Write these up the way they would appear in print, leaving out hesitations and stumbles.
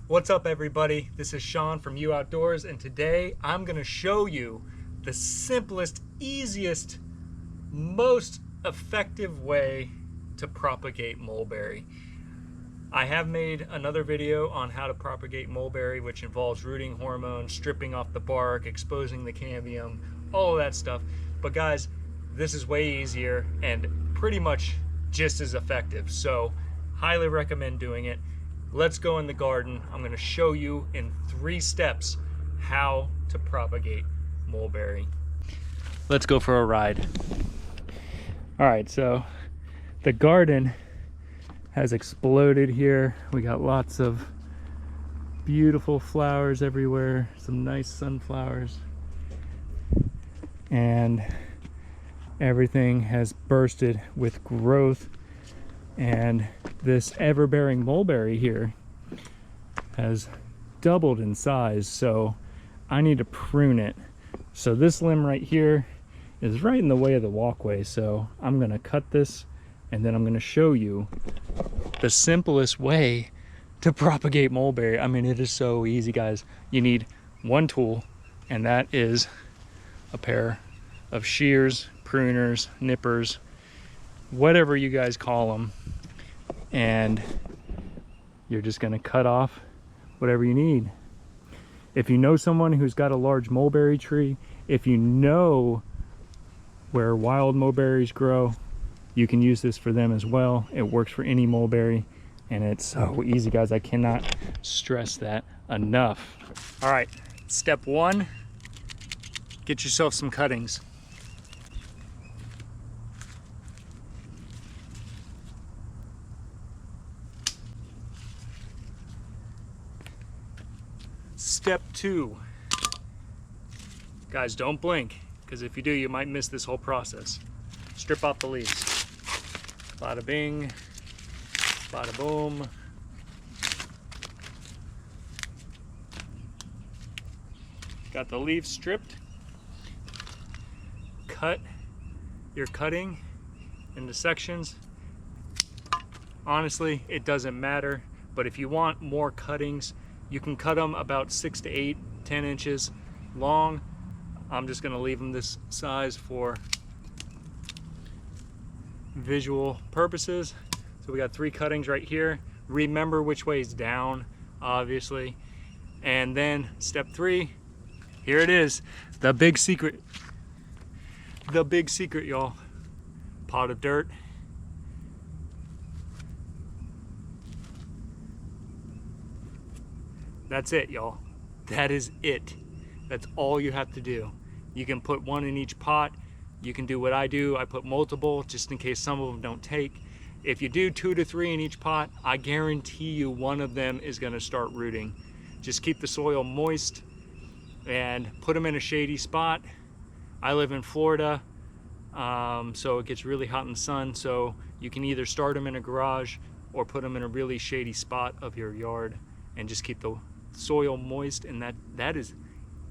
What's up everybody? This is Sean from You Outdoors, and today I'm going to show you the simplest, easiest, most effective way to propagate mulberry. I have made another video on how to propagate mulberry, which involves rooting hormones, stripping off the bark, exposing the cambium, all of that stuff. But guys, this is way easier and pretty much just as effective. So highly recommend doing it. Let's go in the garden. I'm going to show you in 3 steps how to propagate mulberry. Let's go for a ride. All right, so the garden has exploded here. We got lots of beautiful flowers everywhere, some nice sunflowers, and everything has bursted with growth. And this ever-bearing mulberry here has doubled in size, so I need to prune it. So this limb right here is right in the way of the walkway, so I'm going to cut this, and then I'm going to show you the simplest way to propagate mulberry. I mean, it is so easy, guys. You need one tool, and that is a pair of shears, pruners, nippers, whatever you guys call them, and you're just going to cut off whatever you need. If you know someone who's got a large mulberry tree, if you know where wild mulberries grow, you can use this for them as well. It works for any mulberry, and it's so easy, guys. I cannot stress that enough. All right, step 1, get yourself some cuttings. Step 2, guys, don't blink, because if you do, you might miss this whole process. Strip off the leaves. Bada bing, bada boom. Got the leaves stripped. Cut your cutting into sections. Honestly, it doesn't matter, but if you want more cuttings, you can cut them about 6 to 8, 10 inches long. I'm just going to leave them this size for visual purposes. So we got 3 cuttings right here. Remember which way is down, obviously. And then step 3, here it is, the big secret. The big secret, y'all. Pot of dirt. That's it, y'all. That is it. That's all you have to do. You can put 1 in each pot. You can do what I do. I put multiple just in case some of them don't take. If you do 2 to 3 in each pot, I guarantee you one of them is going to start rooting. Just keep the soil moist and put them in a shady spot. I live in Florida, so it gets really hot in the sun. So you can either start them in a garage or put them in a really shady spot of your yard and just keep the soil moist, and that is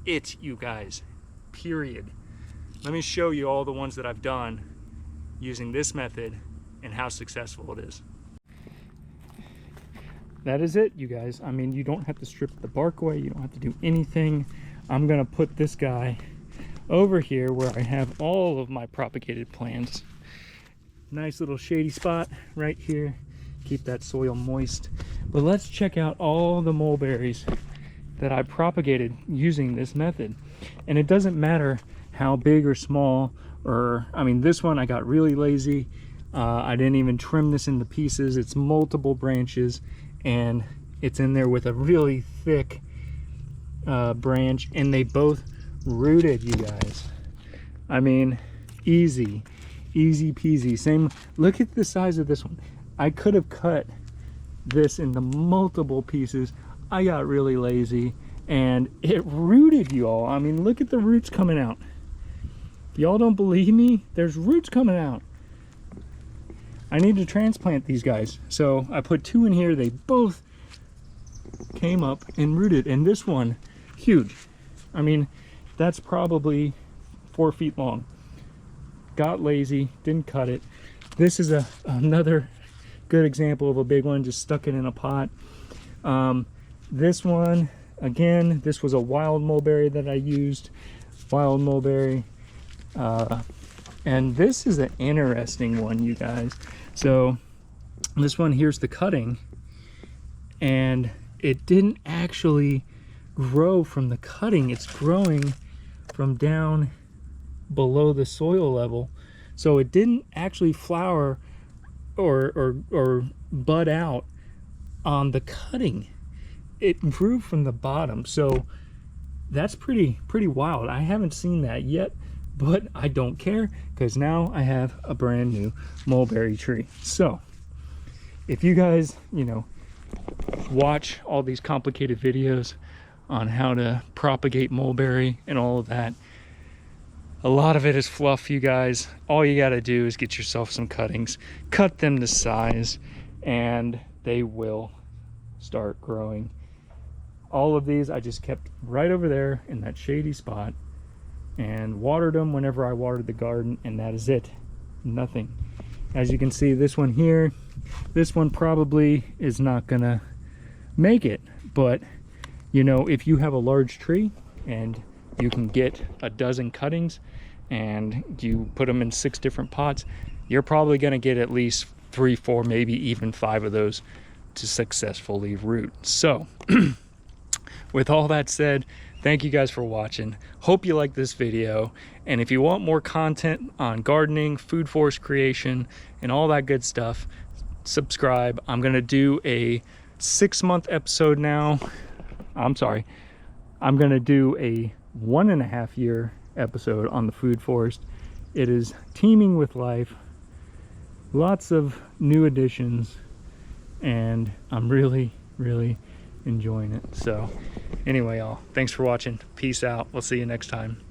it, you guys, period. Let me show you all the ones that I've done using this method and how successful it is. That is it, you guys. I mean, you don't have to strip the bark away, you don't have to do anything. I'm gonna put this guy over here where I have all of my propagated plants. Nice little shady spot right here. Keep that soil moist. But let's check out all the mulberries that I propagated using this method. And it doesn't matter how big or small, or I mean, this one I got really lazy. I didn't even trim this into pieces. It's multiple branches, and it's in there with a really thick branch, and they both rooted, you guys. I mean, easy peasy. Same, look at the size of this one. I could have cut this into multiple pieces. I got really lazy, and it rooted, y'all. I mean, look at the roots coming out. If y'all don't believe me, there's roots coming out. I need to transplant these guys. So I put 2 in here. They both came up and rooted, and this one, huge. I mean, that's probably 4 feet long. Got lazy, didn't cut it. This is another good example of a big one, just stuck it in a pot. This one, again, this was a wild mulberry that I used. Wild mulberry. And this is an interesting one, you guys. So this one, here's the cutting, and it didn't actually grow from the cutting. It's growing from down below the soil level. So it didn't actually flower or bud out on the cutting. It grew from the bottom. So that's pretty wild. I haven't seen that yet, but I don't care, because now I have a brand new mulberry tree. So if you guys, you know, watch all these complicated videos on how to propagate mulberry and all of that, a lot of it is fluff, you guys. All you got to do is get yourself some cuttings, cut them to size, and they will start growing. All of these I just kept right over there in that shady spot and watered them whenever I watered the garden, and that is it. Nothing. As you can see, this one here, this one probably is not gonna make it, but you know, if you have a large tree and you can get a dozen cuttings and you put them in 6 different pots, you're probably going to get at least 3, 4, maybe even 5 of those to successfully root. So with all that said, thank you guys for watching. Hope you like this video, and if you want more content on gardening, food forest creation, and all that good stuff, subscribe. I'm going to do a 6-month episode now. I'm sorry, I'm going to do a 1.5-year episode on the food forest. It is teeming with life, lots of new additions, and I'm really enjoying it. So anyway, y'all, thanks for watching. Peace out. We'll see you next time.